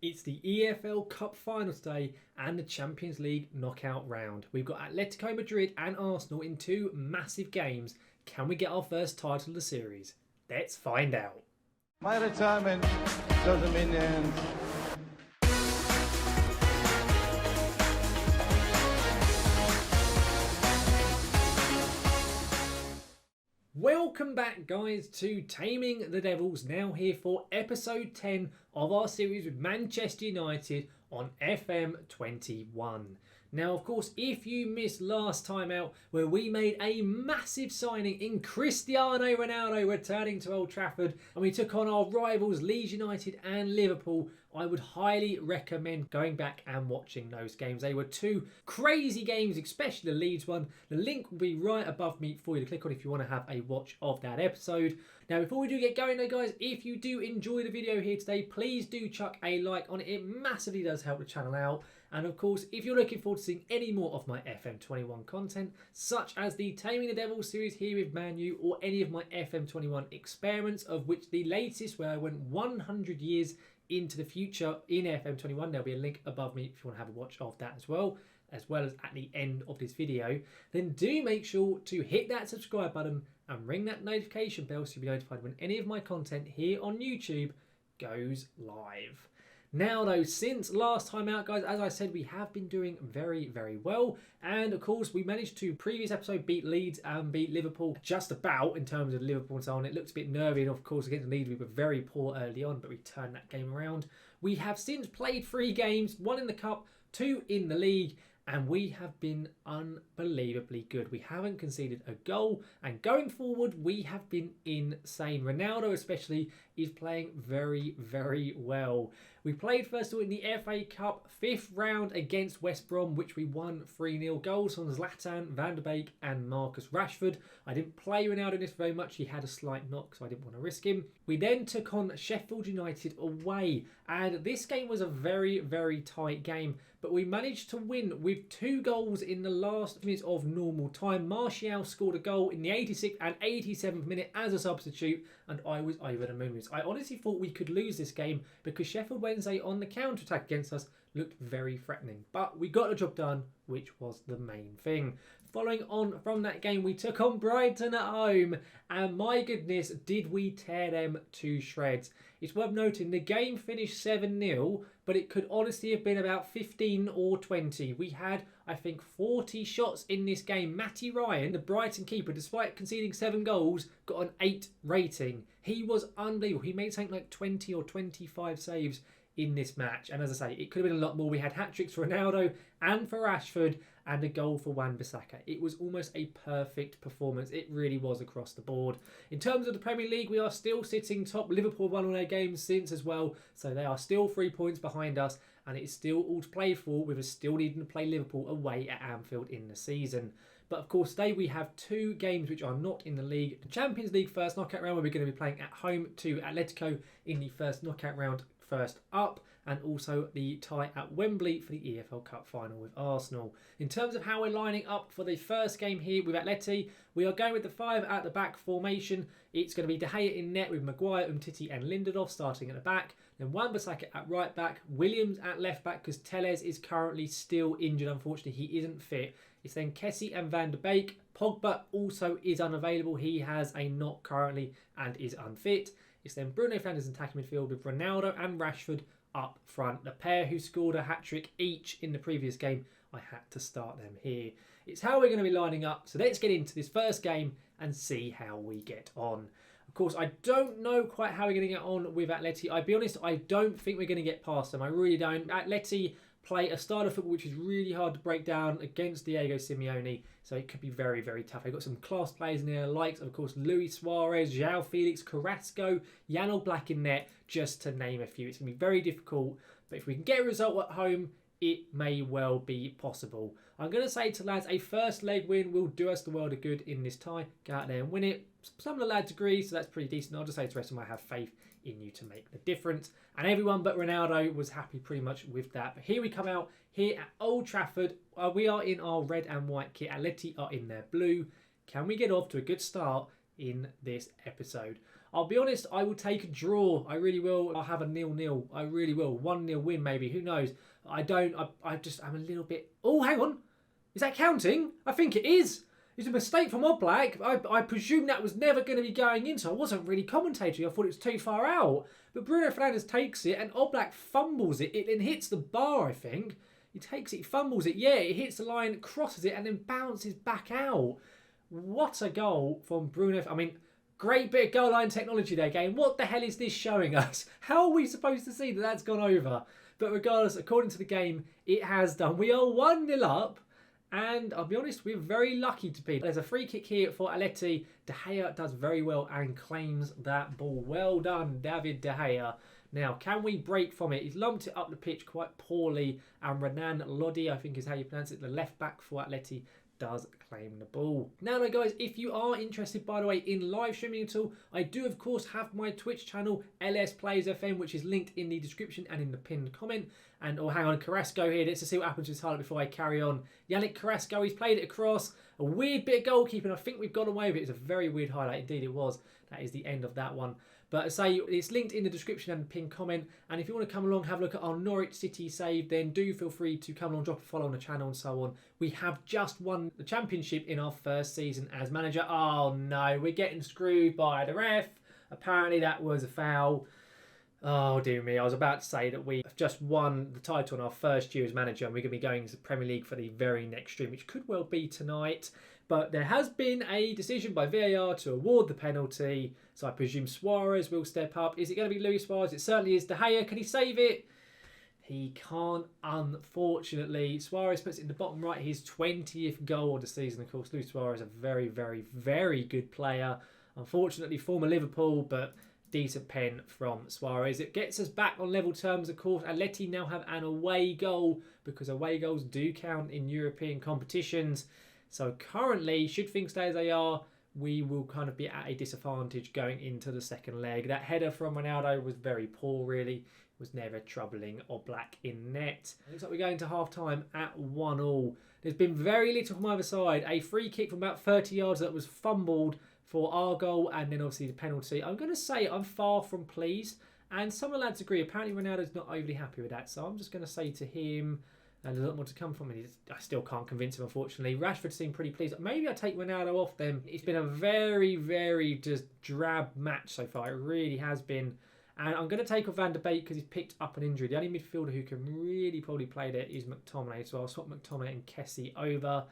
It's the EFL Cup Final today and the Champions League knockout round. We've got Atletico Madrid and Arsenal in two massive games. Can we get our first title of the series? Let's find out. My retirement doesn't mean the end. Welcome back, guys, to Taming the Devils, now here for episode 10 of our series with Manchester United on FM21. Now, of course, if you missed last time out where we made a massive signing in Cristiano Ronaldo returning to Old Trafford and we took on our rivals Leeds United and Liverpool, I would highly recommend going back and watching those games. They were two crazy games, especially the Leeds one. The link will be right above me for you to click on if you want to have a watch of that episode. Now, before we do get going though, guys, if you do enjoy the video here today, please do chuck a like on it. It massively does help the channel out. And of course, if you're looking forward to seeing any more of my FM21 content, such as the Taming the Devils series here with Man U, or any of my FM21 experiments, of which the latest where I went 100 years into the future in FM21, there'll be a link above me if you want to have a watch of that as well as at the end of this video, then do make sure to hit that subscribe button and ring that notification bell so you'll be notified when any of my content here on YouTube goes live. Now though, since last time out, guys, as I said, we have been doing very, very well. And of course, we managed to, previous episode, beat Leeds and beat Liverpool just about in terms of Liverpool and so on. It looked a bit nervy, and of course, against Leeds, we were very poor early on, but we turned that game around. We have since played 3 games, 1 in the Cup, 2 in the League, and we have been unbelievably good. We haven't conceded a goal, and going forward, we have been insane. Ronaldo especially is playing very, very well. We played first of all in the FA Cup 5th round against West Brom, which we won 3-0. Goals from Zlatan, Van der Beek and Marcus Rashford. I didn't play Ronaldo in this very much. He had a slight knock, so I didn't want to risk him. We then took on Sheffield United away, and this game was a very, very tight game, but we managed to win with 2 goals in the last minutes of normal time. Martial scored a goal in the 86th and 87th minute as a substitute, and I was over the moon. I honestly thought we could lose this game because Sheffield Wednesday on the counter-attack against us looked very threatening. But we got the job done, which was the main thing. Following on from that game, we took on Brighton at home, and my goodness, did we tear them to shreds. It's worth noting the game finished 7-0, but it could honestly have been about 15 or 20. We had, I think, 40 shots in this game. Matty Ryan, the Brighton keeper, despite conceding 7 goals, got an 8 rating. He was unbelievable. He made something like 20 or 25 saves in this match. And as I say, it could have been a lot more. We had hat-tricks for Ronaldo and for Rashford and a goal for Wan-Bissaka. It was almost a perfect performance. It really was across the board. In terms of the Premier League, we are still sitting top. Liverpool won all their games since as well, so they are still 3 points behind us, and it is still all to play for, with us still needing to play Liverpool away at Anfield in the season. But of course, today we have 2 games which are not in the league. The Champions League first knockout round, where we're going to be playing at home to Atletico in the first knockout round, first up, and also the tie at Wembley for the EFL Cup Final with Arsenal. In terms of how we're lining up for the first game here with Atleti, we are going with the 5 at the back formation. It's going to be De Gea in net with Maguire, Umtiti and Lindelof starting at the back. Then Wan-Bissaka at right back, Williams at left back because Telles is currently still injured. Unfortunately, he isn't fit. It's then Kessie and Van der Beek. Pogba also is unavailable. He has a knock currently and is unfit. It's then Bruno Fernandes in attacking midfield with Ronaldo and Rashford up front. The pair who scored a hat-trick each in the previous game, I had to start them here. It's how we're going to be lining up. So let's get into this first game and see how we get on. Of course, I don't know quite how we're going to get on with Atleti. I'll be honest, I don't think we're going to get past them. I really don't. Atleti play a style of football which is really hard to break down against Diego Simeone, so it could be very, very tough. They've got some class players in there, likes, of course, Luis Suarez, João Felix, Carrasco, Jan Oblak in net, just to name a few. It's going to be very difficult, but if we can get a result at home, it may well be possible. I'm going to say to lads, a first leg win will do us the world of good in this tie. Go out there and win it. Some of the lads agree, so that's pretty decent. I'll just say to the rest of them, I have faith in you to make the difference. And everyone but Ronaldo was happy pretty much with that. But here we come out here at Old Trafford. We are in our red and white kit. Atleti are in their blue. Can we get off to a good start in this episode? I'll be honest, I will take a draw. I really will. I'll have a 0-0. I really will. 1-0 win maybe. Who knows? I'm a little bit... Oh, hang on. Is that counting? I think it is. It's a mistake from Oblak. I presume that was never going to be going in, so I wasn't really commentating. I thought it was too far out. But Bruno Fernandes takes it and Oblak fumbles it. It then hits the bar, I think. He takes it, he fumbles it. Yeah, it hits the line, crosses it, and then bounces back out. What a goal from Bruno. I mean, great bit of goal line technology there, game. What the hell is this showing us? How are we supposed to see that that's gone over? But regardless, according to the game, it has done. We are 1-0 up. And I'll be honest, we're very lucky to be. There's a free kick here for Atleti. De Gea does very well and claims that ball. Well done, David De Gea. Now, can we break from it? He's lumped it up the pitch quite poorly. And Renan Lodi, I think is how you pronounce it, the left back for Atleti, does claim the ball. Now, guys, if you are interested, by the way, in live streaming at all, I do, of course, have my Twitch channel, LS Plays FM, which is linked in the description and in the pinned comment. And, oh, hang on, Carrasco here. Let's just see what happens to his highlight before I carry on. Yannick Carrasco, he's played it across. A weird bit of goalkeeping. I think we've got away with it. It's a very weird highlight. Indeed, it was. That is the end of that one. But I say it's linked in the description and the pinned comment. And if you want to come along, have a look at our Norwich City save, then do feel free to come along, drop a follow on the channel and so on. We have just won the championship in our first season as manager. Oh no, we're getting screwed by the ref. Apparently that was a foul. Oh dear me, I was about to say that we have just won the title in our first year as manager and we're going to be going to the Premier League for the very next stream, which could well be tonight. But there has been a decision by VAR to award the penalty, so I presume Suarez will step up. Is it going to be Luis Suarez? It certainly is. De Gea, can he save it? He can't, unfortunately. Suarez puts it in the bottom right, his 20th goal of the season. Of course, Luis Suarez is a very, very, very good player. Unfortunately, former Liverpool, but decent pen from Suarez. It gets us back on level terms, of course. Atleti now have an away goal because away goals do count in European competitions. So currently, should things stay as they are, we will kind of be at a disadvantage going into the second leg. That header from Ronaldo was very poor, really. Was never troubling Oblak in net. It looks like we're going to half-time at 1-1. There's been very little from either side. A free kick from about 30 yards that was fumbled for our goal, and then obviously the penalty. I'm going to say I'm far from pleased, and some of the lads agree. Apparently Ronaldo's not overly happy with that, so I'm just going to say to him, and there's a lot more to come from him. I still can't convince him, unfortunately. Rashford seemed pretty pleased. Maybe I take Ronaldo off them. It's been a very, very just drab match so far. It really has been. And I'm going to take off Van der Beek because he's picked up an injury. The only midfielder who can really probably play there is McTominay. So I'll swap McTominay and Kessie over.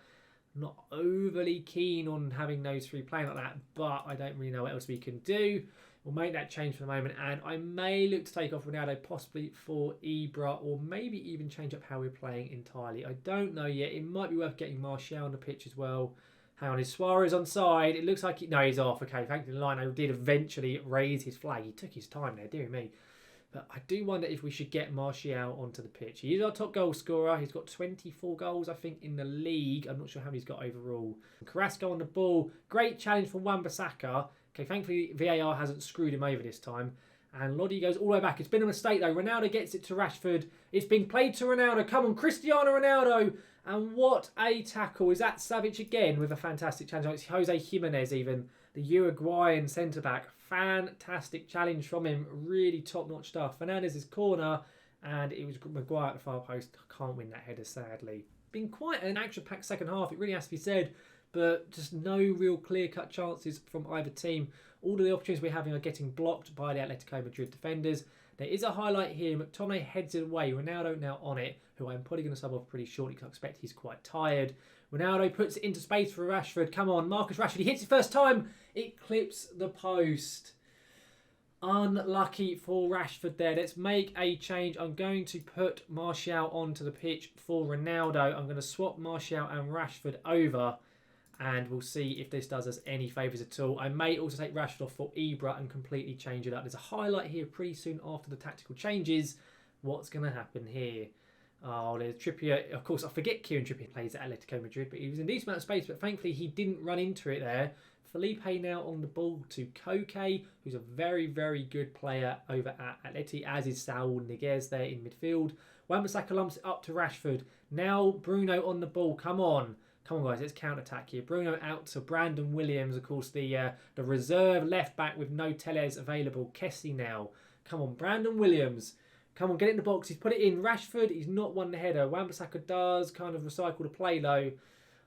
Not overly keen on having those three playing like that, but I don't really know what else we can do. We'll make that change for the moment, and I may look to take off Ronaldo possibly for Ibra, or maybe even change up how we're playing entirely. I don't know yet. It might be worth getting Martial on the pitch as well. Hang on, is Suarez onside? It looks like no, he's off. Okay, thankfully Lino did eventually raise his flag. He took his time there, dear me. But I do wonder if we should get Martial onto the pitch. He is our top goal scorer. He's got 24 goals, I think, in the league. I'm not sure how many he's got overall. Carrasco on the ball. Great challenge from Wan-Bissaka. Okay, thankfully VAR hasn't screwed him over this time. And Lodi goes all the way back. It's been a mistake, though. Ronaldo gets it to Rashford. It's been played to Ronaldo. Come on, Cristiano Ronaldo. And what a tackle. Is that Savic again with a fantastic challenge? It's Jose Jimenez even, the Uruguayan centre-back. Fantastic challenge from him. Really top-notch stuff. Fernandez's corner, and it was Maguire at the far post. Can't win that header, sadly. Been quite an action-packed second half, it really has to be said, but just no real clear-cut chances from either team. All of the opportunities we're having are getting blocked by the Atletico Madrid defenders. There is a highlight here. McTominay heads it away. Ronaldo now on it, who I'm probably going to sub off pretty shortly because I expect he's quite tired. Ronaldo puts it into space for Rashford. Come on, Marcus Rashford. He hits it first time. It clips the post. Unlucky for Rashford there. Let's make a change. I'm going to put Martial onto the pitch for Ronaldo. I'm going to swap Martial and Rashford over, and we'll see if this does us any favours at all. I may also take Rashford off for Ibra and completely change it up. There's a highlight here pretty soon after the tactical changes. What's going to happen here? Oh, there's Trippier. Of course, I forget Kieran Trippier plays at Atletico Madrid, but he was in a decent amount of space, but thankfully he didn't run into it there. Felipe now on the ball to Koke, who's a very, very good player over at Atleti, as is Saul Niguez there in midfield. Wan-Bissaka lumps it up to Rashford. Now Bruno on the ball. Come on. Come on, guys, let's counter-attack here. Bruno out to Brandon Williams, of course, the reserve left-back with no Tellez available. Kessie now. Come on, Brandon Williams. Come on, get it in the box. He's put it in. Rashford, he's not won the header. Wan-Bissaka does kind of recycle the play, though.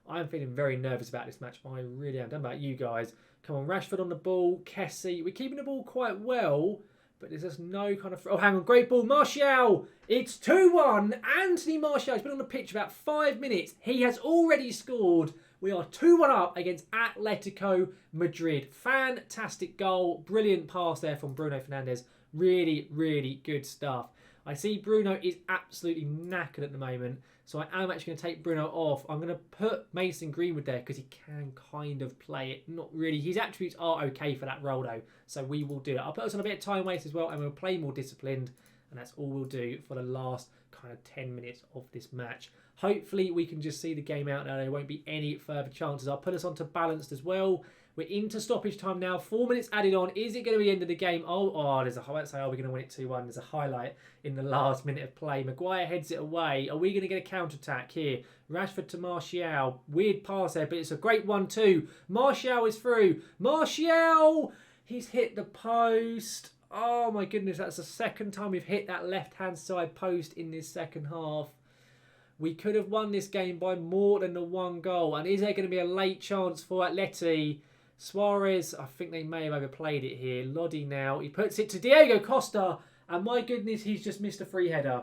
I'm feeling very nervous about this match. I really am. I don't know about you guys. Come on, Rashford on the ball. Kessie. We're keeping the ball quite well, but there's just no kind of... Oh, hang on. Great ball. Martial. It's 2-1. Anthony Martial has been on the pitch about 5 minutes. He has already scored. We are 2-1 up against Atletico Madrid. Fantastic goal. Brilliant pass there from Bruno Fernandes. Really, really good stuff. I see Bruno is absolutely knackered at the moment, so I am actually going to take Bruno off. I'm going to put Mason Greenwood there because he can kind of play it. Not really. His attributes are okay for that role, though, so we will do it. I'll put us on a bit of time waste as well, and we'll play more disciplined, and that's all we'll do for the last kind of 10 minutes of this match. Hopefully, we can just see the game out now. There won't be any further chances. I'll put us on to balanced as well. We're into stoppage time now. 4 minutes added on. Is it going to be the end of the game? There's a highlight. Are we going to win it 2-1? There's a highlight in the last minute of play. Maguire heads it away. Are we going to get a counter-attack here? Rashford to Martial. Weird pass there, but it's a great 1-2. Martial is through. Martial! He's hit the post. Oh my goodness, that's the second time we've hit that left-hand side post in this second half. We could have won this game by more than the 1 goal. And is there going to be a late chance for Atleti? Suarez, I think they may have overplayed it here. Lodi now. He puts it to Diego Costa. And my goodness, he's just missed a free header.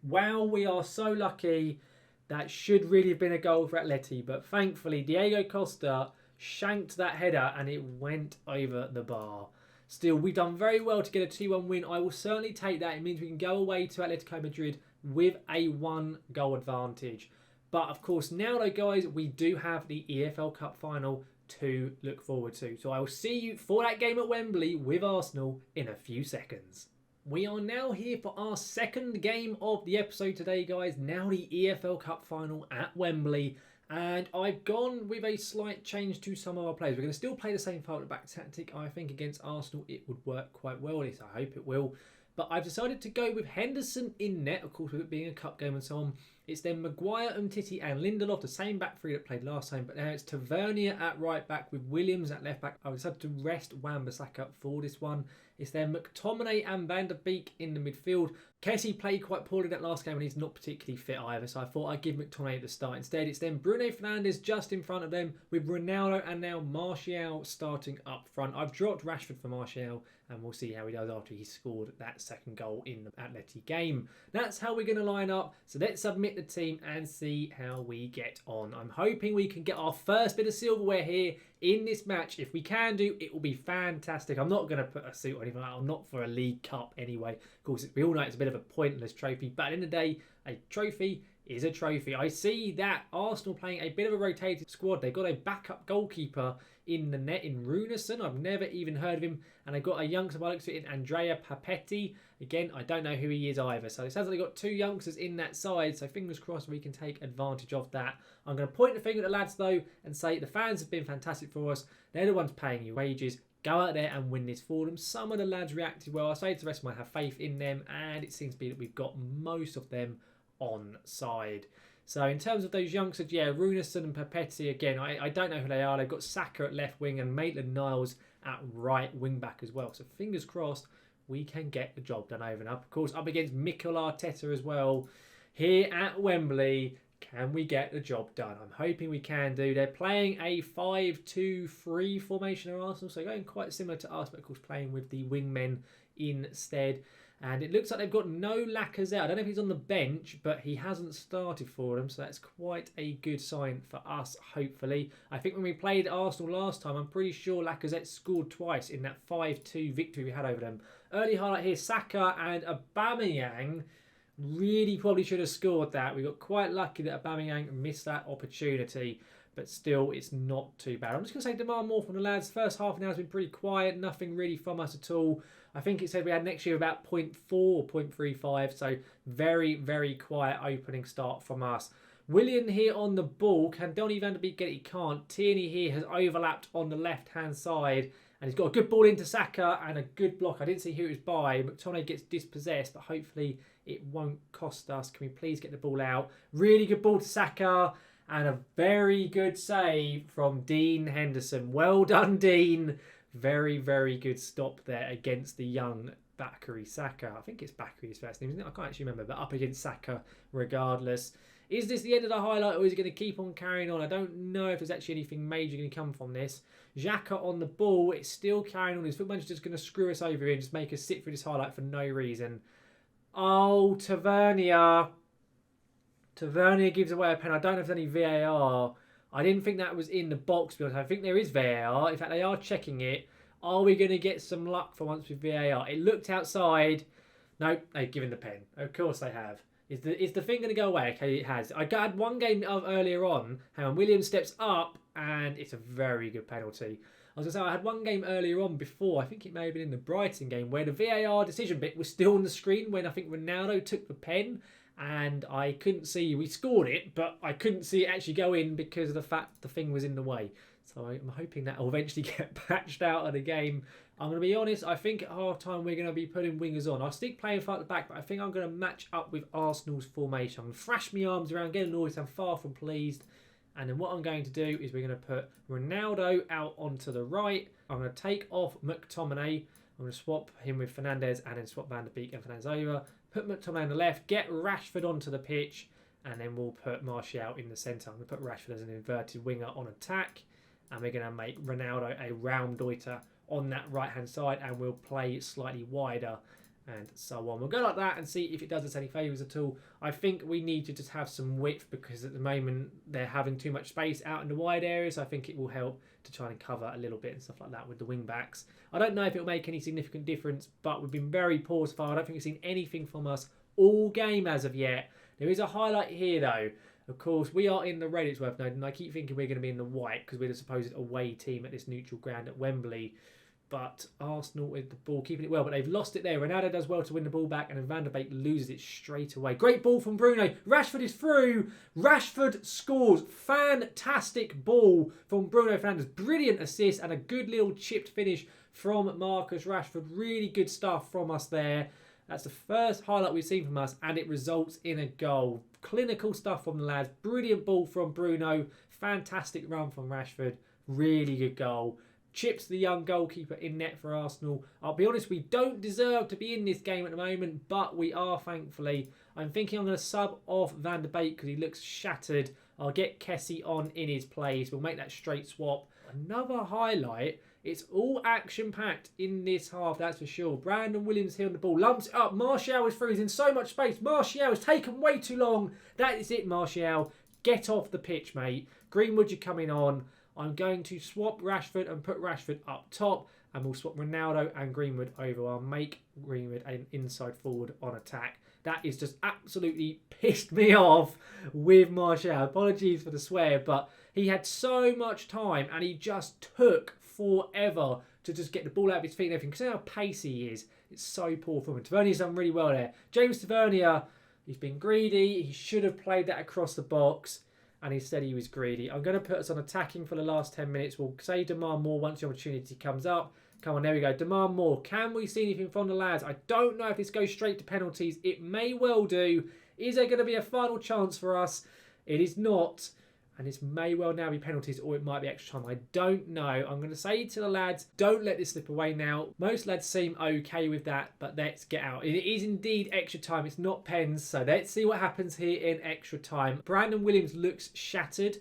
Wow, we are so lucky. That should really have been a goal for Atleti. But thankfully, Diego Costa shanked that header and it went over the bar. Still, we've done very well to get a 2-1 win. I will certainly take that. It means we can go away to Atletico Madrid with a 1-goal advantage. But, of course, now, though, guys, we do have the EFL Cup Final to look forward to. So I will see you for that game at Wembley with Arsenal in a few seconds. We are now here for our second game of the episode today, guys. Now the EFL Cup Final at Wembley. And I've gone with a slight change to some of our players. We're going to still play the same forward-back tactic. I think against Arsenal it would work quite well. At least I hope it will. But I've decided to go with Henderson in net, of course, with it being a cup game and so on. It's then Maguire, Umtiti and Lindelof, the same back three that played last time. But now it's Tavernier at right back with Williams at left back. I decided to rest Wan-Bissaka for this one. It's then McTominay and Van der Beek in the midfield. Kessie played quite poorly that last game and he's not particularly fit either. So I thought I'd give McTominay the start. Instead, it's then Bruno Fernandes just in front of them with Ronaldo and now Martial starting up front. I've dropped Rashford for Martial and we'll see how he does after he scored that second goal in the Atleti game. That's how we're going to line up. So let's submit the team and see how we get on. I'm hoping we can get our first bit of silverware here in this match. If we can do, it will be fantastic. I'm not going to put a suit or anything like that. I'm not for a League Cup anyway. Of course, we all know it's a bit of a pointless trophy, but at the end of the day, a trophy is a trophy. I see that Arsenal playing a bit of a rotated squad. They've got a backup goalkeeper in the net in Runarsson. I've never even heard of him. And they've got a youngster by the looks of it in Andrea Papetti. Again, I don't know who he is either. So it sounds like they've got two youngsters in that side. So fingers crossed we can take advantage of that. I'm going to point the finger at the lads though and say the fans have been fantastic for us. They're the ones paying you wages. Go out there and win this for them. Some of the lads reacted well. I say to the rest of them, I have faith in them. And it seems to be that we've got most of them on side. So in terms of those youngsters, yeah, Runarsson and Papetti, again, I don't know who they are. They've got Saka at left wing and Maitland-Niles at right wing back as well. So fingers crossed we can get the job done over and up. Of course, up against Mikel Arteta as well. Here at Wembley, can we get the job done? I'm hoping we can do. They're playing a 5-2-3 formation at Arsenal. So going quite similar to us, but of course playing with the wingmen instead. And it looks like they've got no Lacazette. I don't know if he's on the bench, but he hasn't started for them. So that's quite a good sign for us, hopefully. I think when we played Arsenal last time, I'm pretty sure Lacazette scored twice in that 5-2 victory we had over them. Early highlight here, Saka and Aubameyang really probably should have scored that. We got quite lucky that Aubameyang missed that opportunity. But still, it's not too bad. I'm just going to say demand more from the lads. First half now has been pretty quiet. Nothing really from us at all. I think it said we had next year about 0.4 or 0.35. So very, very quiet opening start from us. Willian here on the ball. Can Donny van der Beek get it? He can't. Tierney here has overlapped on the left-hand side. And he's got a good ball into Saka and a good block. I didn't see who it was by. McTominay gets dispossessed, but hopefully it won't cost us. Can we please get the ball out? Really good ball to Saka. And a very good save from Dean Henderson. Well done, Dean. Very, very good stop there against the young Bakary Saka. I think it's Bakary's first name, isn't it? I can't actually remember, but up against Saka regardless. Is this the end of the highlight, or is it going to keep on carrying on? I don't know if there's actually anything major going to come from this. Xhaka on the ball. It's still carrying on. His footman's just going to screw us over here and just make us sit through this highlight for no reason. Oh, Tavernier. Tavernier gives away a pen. I don't know if there's any VAR. I didn't think that was in the box, because I think there is VAR. In fact, they are checking it. Are we going to get some luck for once with VAR? It looked outside. Nope, they've given the pen. Of course they have. Is the thing going to go away? Okay, it has. I had one game earlier on. Hang on, Williams steps up, and it's a very good penalty. I was going to say, I had one game earlier on before, I think it may have been in the Brighton game, where the VAR decision bit was still on the screen when I think Ronaldo took the pen, and I couldn't see, we scored it, but I couldn't see it actually go in because of the fact the thing was in the way. So I'm hoping that will eventually get patched out of the game. I'm going to be honest, I think at half-time we're going to be putting wingers on. I'll stick playing far at the back, but I think I'm going to match up with Arsenal's formation. I'm going to thrash my arms around, get annoyed, I'm far from pleased. And then what I'm going to do is we're going to put Ronaldo out onto the right. I'm going to take off McTominay. I'm going to swap him with Fernandes and then swap Van der Beek and Fernandes over. Put McTominay on the left, get Rashford onto the pitch, and then we'll put Martial in the centre. I'm going to put Rashford as an inverted winger on attack. And we're going to make Ronaldo a Raumdeuter on that right-hand side, and we'll play slightly wider and so on. We'll go like that and see if it does us any favours at all. I think we need to just have some width, because at the moment they're having too much space out in the wide areas. So I think it will help to try and cover a little bit and stuff like that with the wing-backs. I don't know if it'll make any significant difference, but we've been very poor so far. I don't think we've seen anything from us all game as of yet. There is a highlight here though. Of course, we are in the red, it's worth noting, and I keep thinking we're going to be in the white because we're the supposed away team at this neutral ground at Wembley. But Arsenal with the ball, keeping it well, but they've lost it there. Ronaldo does well to win the ball back, and then Van der Beek loses it straight away. Great ball from Bruno. Rashford is through. Rashford scores. Fantastic ball from Bruno Fernandes. Brilliant assist and a good little chipped finish from Marcus Rashford. Really good stuff from us there. That's the first highlight we've seen from us, and it results in a goal. Clinical stuff from the lads. Brilliant ball from Bruno. Fantastic run from Rashford. Really good goal. Chips the young goalkeeper in net for Arsenal. I'll be honest, we don't deserve to be in this game at the moment, but we are, thankfully. I'm thinking I'm going to sub off Van der Beek because he looks shattered. I'll get Kessie on in his place. We'll make that straight swap. Another highlight. It's all action-packed in this half, that's for sure. Brandon Williams here on the ball. Lumps it up. Martial is through. He's in so much space. Martial has taken way too long. That is it, Martial. Get off the pitch, mate. Greenwood, you're coming on. I'm going to swap Rashford and put Rashford up top. And we'll swap Ronaldo and Greenwood over. I'll make Greenwood an inside forward on attack. That is just absolutely pissed me off with Martial. Apologies for the swear, but he had so much time and he just took forever to just get the ball out of his feet and everything. Because how pacey he is. It's so poor from him. Tavernier's done really well there. James Tavernier, he's been greedy. He should have played that across the box. And instead he was greedy. I'm going to put us on attacking for the last 10 minutes. We'll say demand more once the opportunity comes up. Come on, there we go. Demand more. Can we see anything from the lads? I don't know if this goes straight to penalties. It may well do. Is there going to be a final chance for us? It is not. And this may well now be penalties, or it might be extra time. I don't know. I'm going to say to the lads, don't let this slip away now. Most lads seem okay with that, but let's get out. It is indeed extra time. It's not pens, so let's see what happens here in extra time. Brandon Williams looks shattered,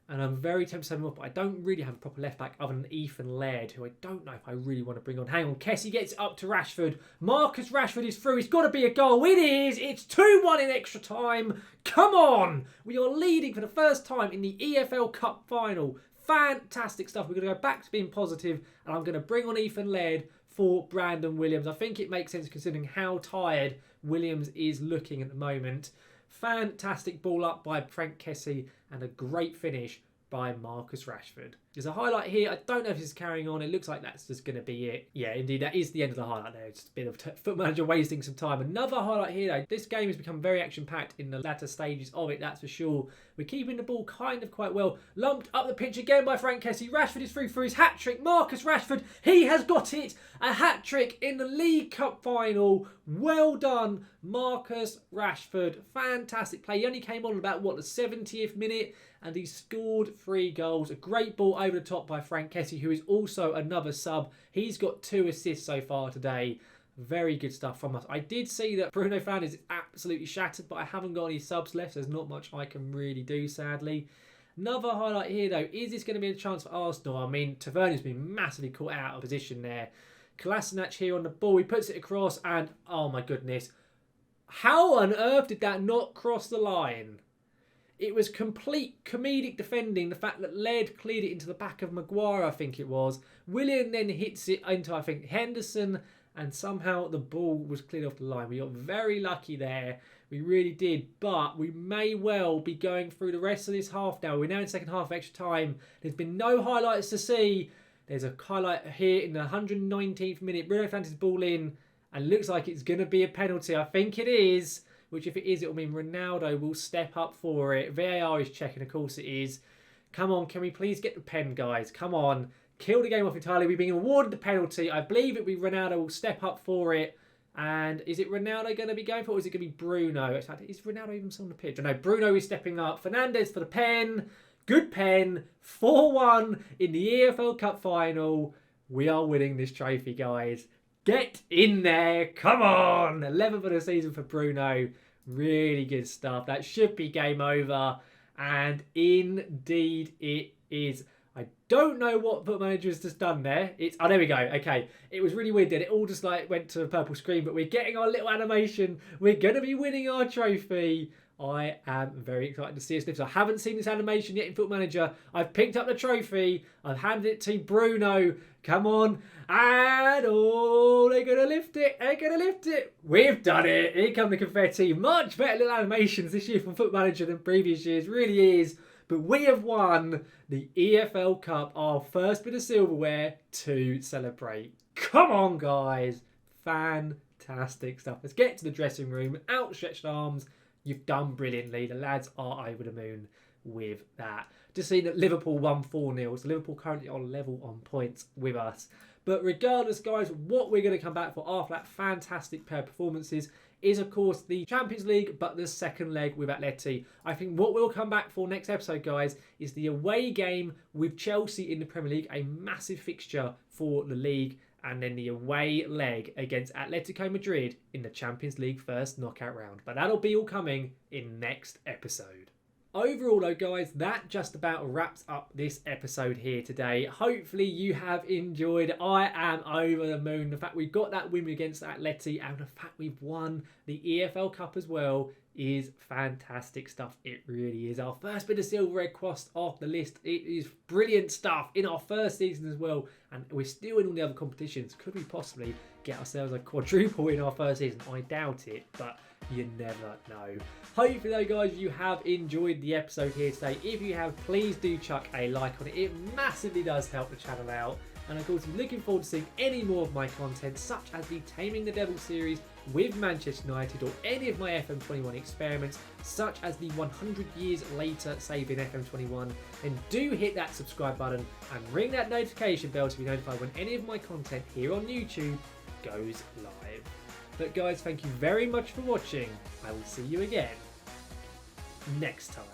and I'm very tempted to send him off, but I don't really have a proper left back other than Ethan Laird, who I don't know if I really want to bring on. Hang on, Kessie gets up to Rashford. Marcus Rashford is through. It's got to be a goal. It is. It's 2-1 in extra time. Come on. We are leading for the first time in the EFL Cup Final. Fantastic stuff. We're going to go back to being positive, and I'm going to bring on Ethan Laird for Brandon Williams. I think it makes sense considering how tired Williams is looking at the moment. Fantastic ball up by Frank Kessie and a great finish by Marcus Rashford. There's a highlight here. I don't know if this is carrying on. It looks like that's just going to be it. Yeah, indeed, that is the end of the highlight there. It's a bit of Foot Manager wasting some time. Another highlight here, though. This game has become very action-packed in the latter stages of it, that's for sure. We're keeping the ball kind of quite well. Lumped up the pitch again by Frank Kessie. Rashford is through for his hat-trick. Marcus Rashford, he has got it. A hat-trick in the League Cup Final. Well done, Marcus Rashford. Fantastic play. He only came on about, the 70th minute? And he scored 3 goals. A great ball over the top by Frank Kessie, who is also another sub. He's got 2 assists so far today. Very good stuff from us. I did see that Bruno Fernandes is absolutely shattered, but I haven't got any subs left. So there's not much I can really do, sadly. Another highlight here, though. Is this going to be a chance for Arsenal? I mean, Tavernier's been massively caught out of position there. Kolasinac here on the ball. He puts it across and, oh my goodness. How on earth did that not cross the line? It was complete comedic defending. The fact that Led cleared it into the back of Maguire, I think it was. Willian then hits it into, I think, Henderson. And somehow the ball was cleared off the line. We got very lucky there. We really did. But we may well be going through the rest of this half now. We're now in second half extra time. There's been no highlights to see. There's a highlight here in the 119th minute. Bruno Fernandes' ball in. And looks like it's going to be a penalty. I think it is. Which if it is, it will mean Ronaldo will step up for it. VAR is checking, of course it is. Come on, can we please get the pen, guys? Come on. Kill the game off entirely. We've been awarded the penalty. I believe it will be Ronaldo will step up for it. And is it Ronaldo going to be going for it, or is it going to be Bruno? Is Ronaldo even still on the pitch? No, Bruno is stepping up. Fernandes for the pen. Good pen. 4-1 in the EFL Cup Final. We are winning this trophy, guys. Get in there. Come on. 11th of the season for Bruno. Really good stuff. That should be game over. And indeed it is. I don't know what Foot Manager has just done there. Oh, there we go. Okay. It was really weird then. It all just went to a purple screen. But we're getting our little animation. We're going to be winning our trophy. I am very excited to see this. I haven't seen this animation yet in Foot Manager. I've picked up the trophy. I've handed it to Bruno. Come on. And, oh, they're going to lift it. They're going to lift it. We've done it. Here come the confetti. Much better little animations this year from Foot Manager than previous years. Really is. But we have won the EFL Cup, our first bit of silverware to celebrate. Come on, guys. Fantastic stuff. Let's get to the dressing room. Outstretched arms. You've done brilliantly. The lads are over the moon with that. Just seeing that Liverpool won 4-0. So Liverpool currently on level on points with us. But regardless, guys, what we're going to come back for after that fantastic pair of performances is, of course, the Champions League, but the second leg with Atleti. I think what we'll come back for next episode, guys, is the away game with Chelsea in the Premier League, a massive fixture for the league, and then the away leg against Atletico Madrid in the Champions League first knockout round. But that'll be all coming in next episode. Overall though, guys, that just about wraps up this episode here today. Hopefully you have enjoyed. I am over the moon. The fact we got that win against Atleti and the fact we've won the EFL Cup as well is fantastic stuff. It really is. Our first bit of silverware crossed off the list. It is brilliant stuff in our first season as well. And we're still in all the other competitions. Could we possibly get ourselves a quadruple in our first season? I doubt it, but you never know. Hopefully though, guys, you have enjoyed the episode here today. If you have, please do chuck a like on it. It massively does help the channel out. And of course, I'm looking forward to seeing any more of my content, such as the Taming the Devils series with Manchester United, or any of my FM21 experiments, such as the 100 years later save in FM21. Then do hit that subscribe button and ring that notification bell to be notified when any of my content here on YouTube goes live. But guys, thank you very much for watching. I will see you again next time.